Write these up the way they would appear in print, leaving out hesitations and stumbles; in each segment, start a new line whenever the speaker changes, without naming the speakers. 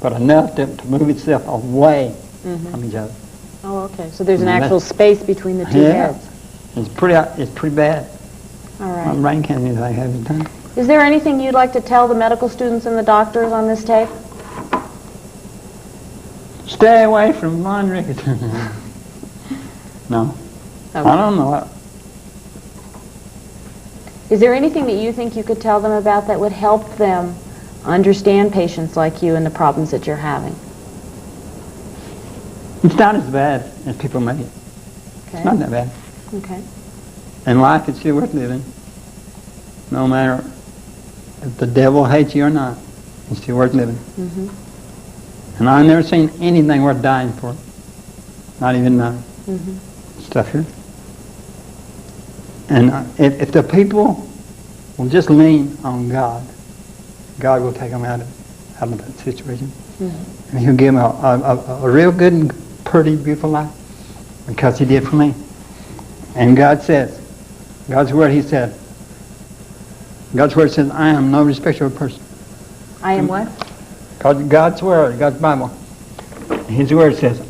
but enough to move itself away from each other.
Oh, okay. So there's an actual space between the two heads.
It's pretty bad.
All right.
My brain can't do anything half the time.
Is there anything you'd like to tell the medical students and the doctors on this tape?
Stay away from Von Ricketts. No.
Okay.
I don't know.
Is there anything that you think you could tell them about that would help them understand patients like you and the problems that you're having?
It's not as bad as people make it.
Okay.
It's not that bad.
Okay.
And life is still worth living. No matter if the devil hates you or not, it's still worth living. And I've never seen anything worth dying for. Not even stuff here. And if the people will just lean on God, God will take them out of that situation. And He'll give them a real good and pretty, beautiful life, because He did for me. And God says, God's Word, He said, God's Word says, I am no respecter of person.
I am what?
God's Word, God's Bible. His Word says,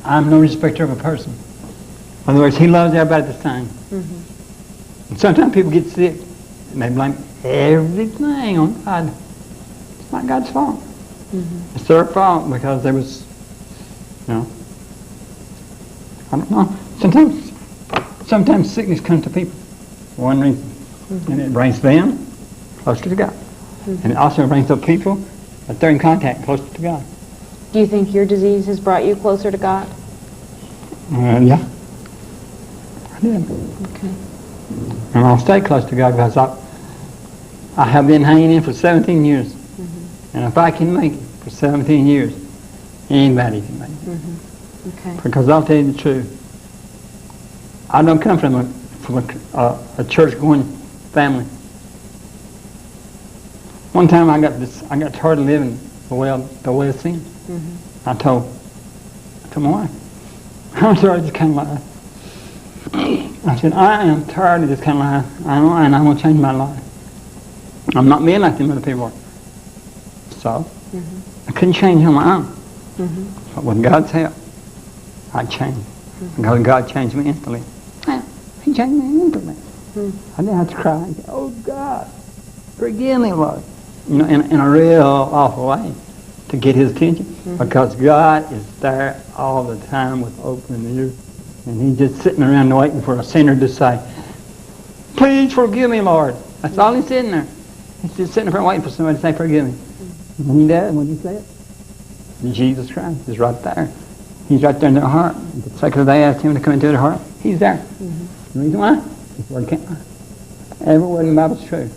I'm no respecter of a person. In other words, He loves everybody the same. And sometimes people get sick and they blame everything on God. It's not God's fault. It's their fault because there was, I don't know. Sometimes sickness comes to people for one reason. And it brings them closer to God. And it also brings the people that they're in contact closer to God.
Do you think your disease has brought you closer to God?
Yeah. I did.
Okay.
And I'll stay close to God because I have been hanging in for 17 years. And if I can make it for 17 years, anybody can make it.
Okay.
Because I'll tell you the truth. I don't come from a church-going family. One time I got tired of living the way of sin. I told my wife, I'm tired of this kind of life. I said, I am tired of this kind of life, and I'm going to change my life. I'm not being like them other people are. So, I couldn't change on my own. But with God's help, I changed. Because God changed me instantly. He changed me instantly. I didn't have to cry and say, oh God, forgive me, Lord. In a real awful way to get His attention. Because God is there all the time with open ears. And He's just sitting around waiting for a sinner to say, please forgive me, Lord. That's all He's sitting there. He's just sitting there waiting for somebody to say, forgive me. And He does when He says it. Jesus Christ is right there. He's right there in their heart. The second they ask Him to come into their heart, He's there. The reason why? His Word can't lie. Every word in the Bible is true.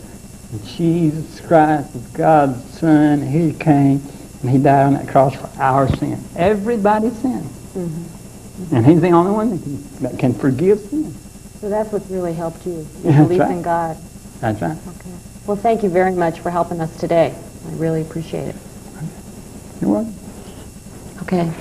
And Jesus Christ is God's Son. He came and He died on that cross for our sin. Everybody's sin. And He's the only one that can forgive sin.
So that's what's really helped you,
Yeah,
your belief
right.
in God.
That's right.
Okay. Well, thank you very much for helping us today. I really appreciate it.
You're welcome.
Okay.